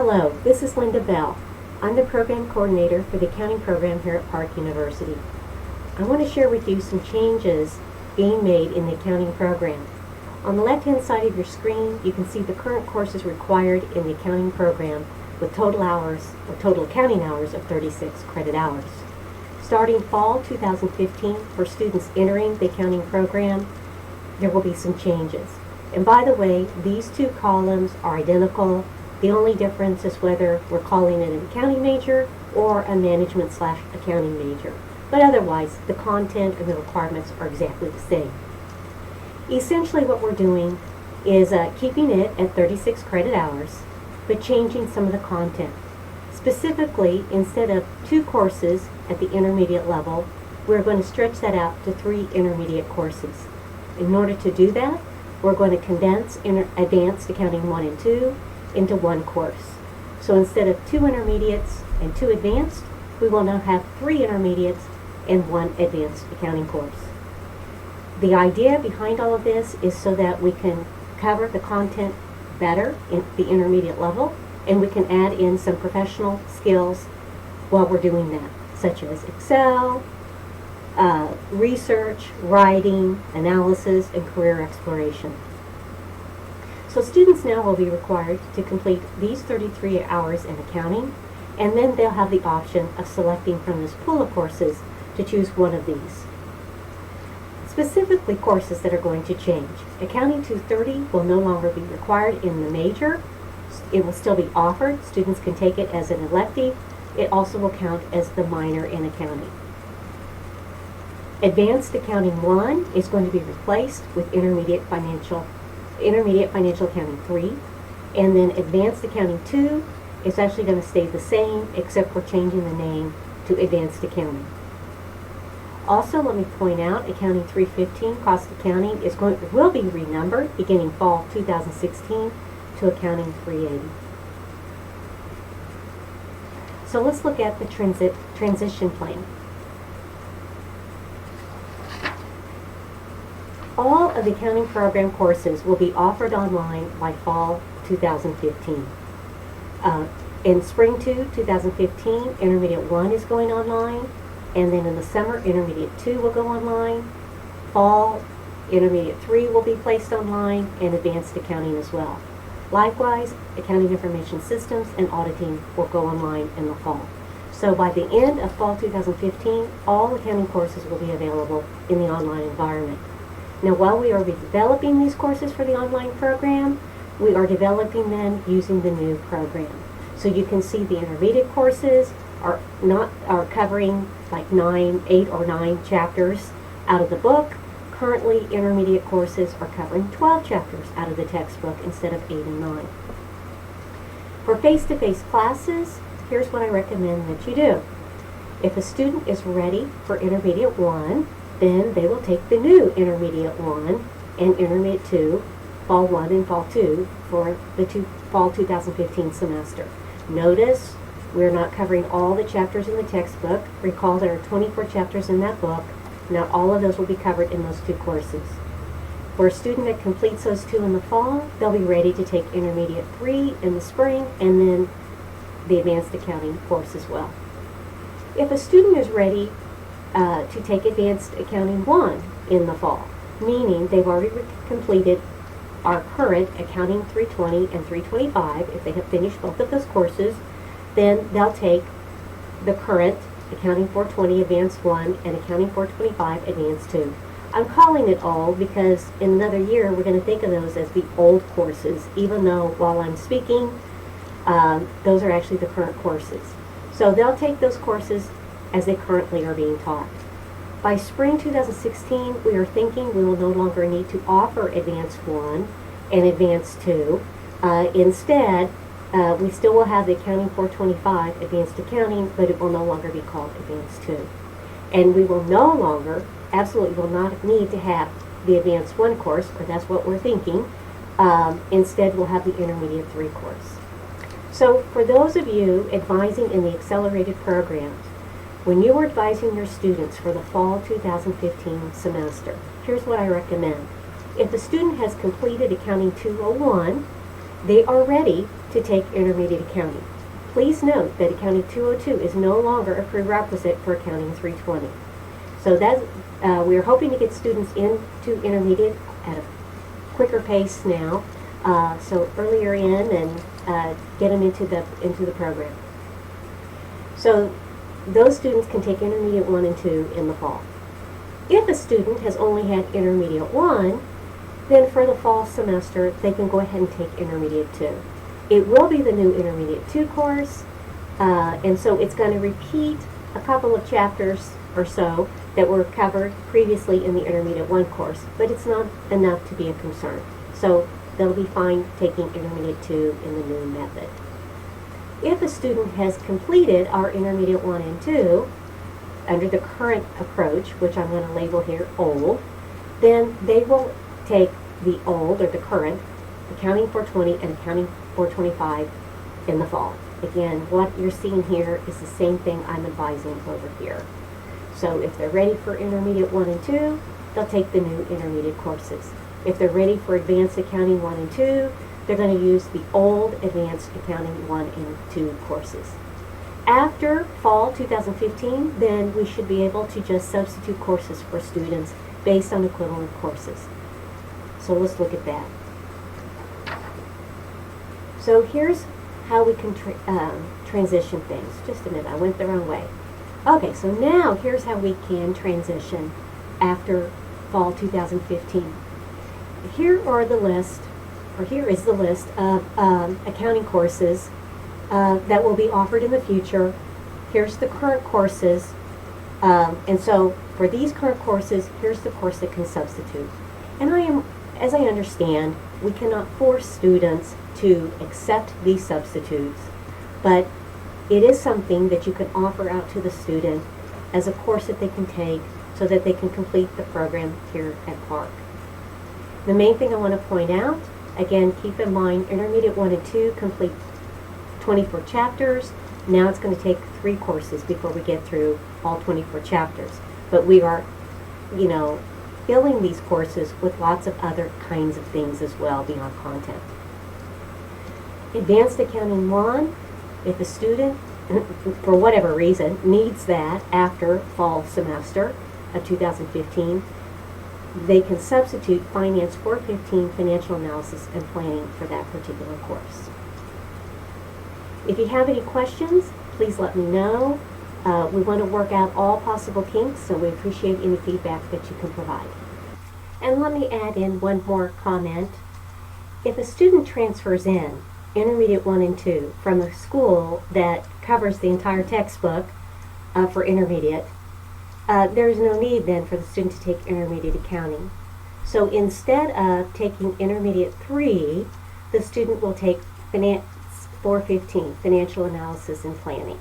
Hello, this is Linda Bell. I'm the program coordinator for the accounting program here at Park University. I want to share with you some changes being made in the accounting program. On the left-hand side of your screen, you can see the current courses required in the accounting program with total hours, or total accounting hours of 36 credit hours. Starting fall 2015, for students entering the accounting program, there will be some changes. And by the way, these two columns are identical. The only difference is whether we're calling it an accounting major or a management/accounting major. But otherwise, the content and the requirements are exactly the same. Essentially what we're doing is keeping it at 36 credit hours, but changing some of the content. Specifically, instead of 2 courses at the intermediate level, we're going to stretch that out to 3 intermediate courses. In order to do that, we're going to condense Advanced Accounting 1 and 2 into 1 course. So instead of 2 intermediates and 2 advanced, we will now have 3 intermediates and 1 advanced accounting course. The idea behind all of this is so that we can cover the content better in the intermediate level, and we can add in some professional skills while we're doing that, such as Excel, research, writing, analysis, and career exploration. So students now will be required to complete these 33 hours in accounting, and then they'll have the option of selecting from this pool of courses to choose one of these. Specifically, courses that are going to change. Accounting 230 will no longer be required in the major. It will still be offered. Students can take it as an elective. It also will count as the minor in accounting. Advanced Accounting 1 is going to be replaced with Intermediate Financial Accounting 3, and then Advanced Accounting 2 is actually going to stay the same, except we're changing the name to Advanced Accounting. Also, let me point out, Accounting 315, Cost Accounting, will be renumbered beginning fall 2016 to Accounting 380. So let's look at the transition plan. All of the accounting program courses will be offered online by fall 2015. In spring 2015, Intermediate 1 is going online, and then in the summer, Intermediate 2 will go online. Fall, Intermediate 3 will be placed online, and Advanced Accounting as well. Likewise, Accounting Information Systems and Auditing will go online in the fall. So by the end of fall 2015, all accounting courses will be available in the online environment. Now, while we are developing these courses for the online program, we are developing them using the new program. So you can see the intermediate courses are covering like 8 or 9 chapters out of the book. Currently, intermediate courses are covering 12 chapters out of the textbook instead of 8 and 9. For face-to-face classes, here's what I recommend that you do. If a student is ready for Intermediate 1, then they will take the new Intermediate 1 and Intermediate 2, Fall 1 and Fall 2, for the Fall 2015 semester. Notice we're not covering all the chapters in the textbook. Recall there are 24 chapters in that book. Not all of those will be covered in those 2 courses. For a student that completes those 2 in the fall, they'll be ready to take Intermediate 3 in the spring, and then the Advanced Accounting course as well. If a student is ready to take Advanced Accounting 1 in the fall, meaning they've already completed our current Accounting 320 and 325, if they have finished both of those courses, then they'll take the current Accounting 420 Advanced 1 and Accounting 425 Advanced 2. I'm calling it old because in another year we're going to think of those as the old courses, even though while I'm speaking, those are actually the current courses. So they'll take those courses as they currently are being taught. By spring 2016, we are thinking we will no longer need to offer Advanced 1 and Advanced 2. Instead, we still will have the Accounting 425 Advanced Accounting, but it will no longer be called Advanced 2. And we will no longer, absolutely will not need to have the Advanced 1 course, or that's what we're thinking. Instead, we'll have the Intermediate 3 course. So for those of you advising in the accelerated programs, when you are advising your students for the fall 2015 semester, here's what I recommend. If the student has completed Accounting 201 they are ready to take intermediate accounting. Please note that Accounting 202 is no longer a prerequisite for Accounting 320. So we're hoping to get students into intermediate at a quicker pace now, so earlier in and get them into the program. So those students can take Intermediate 1 and 2 in the fall. If a student has only had Intermediate 1, then for the fall semester, they can go ahead and take Intermediate 2. It will be the new Intermediate 2 course, and so it's going to repeat a couple of chapters or so that were covered previously in the Intermediate 1 course, but it's not enough to be a concern. So they'll be fine taking Intermediate 2 in the new method. If a student has completed our Intermediate 1 and 2, under the current approach, which I'm going to label here old, then they will take the old or the current Accounting 420 and Accounting 425 in the fall. Again, what you're seeing here is the same thing I'm advising over here. So if they're ready for Intermediate 1 and 2, they'll take the new intermediate courses. If they're ready for Advanced Accounting 1 and 2, they're going to use the old Advanced Accounting 1 and 2 courses. After fall 2015, then we should be able to just substitute courses for students based on equivalent courses. So let's look at that. So here's how we can transition things. Just a minute, I went the wrong way. Okay, so now here's how we can transition after fall 2015. Here is the list of accounting courses that will be offered in the future. Here's the current courses, and so for these current courses, here's the course that can substitute. And as I understand, we cannot force students to accept these substitutes, but it is something that you can offer out to the student as a course that they can take so that they can complete the program here at Clark. The main thing I want to point out, again, keep in mind Intermediate 1 and 2 complete 24 chapters. Now it's going to take 3 courses before we get through all 24 chapters. But we are, filling these courses with lots of other kinds of things as well beyond content. Advanced Accounting 1, if a student, for whatever reason, needs that after fall semester of 2015, they can substitute Finance 415 Financial Analysis and Planning for that particular course. If you have any questions, please let me know. We want to work out all possible kinks, so we appreciate any feedback that you can provide. And let me add in one more comment. If a student transfers in Intermediate 1 and 2 from a school that covers the entire textbook for intermediate, there is no need then for the student to take intermediate accounting. So instead of taking Intermediate 3, the student will take Finance 415, Financial Analysis and Planning.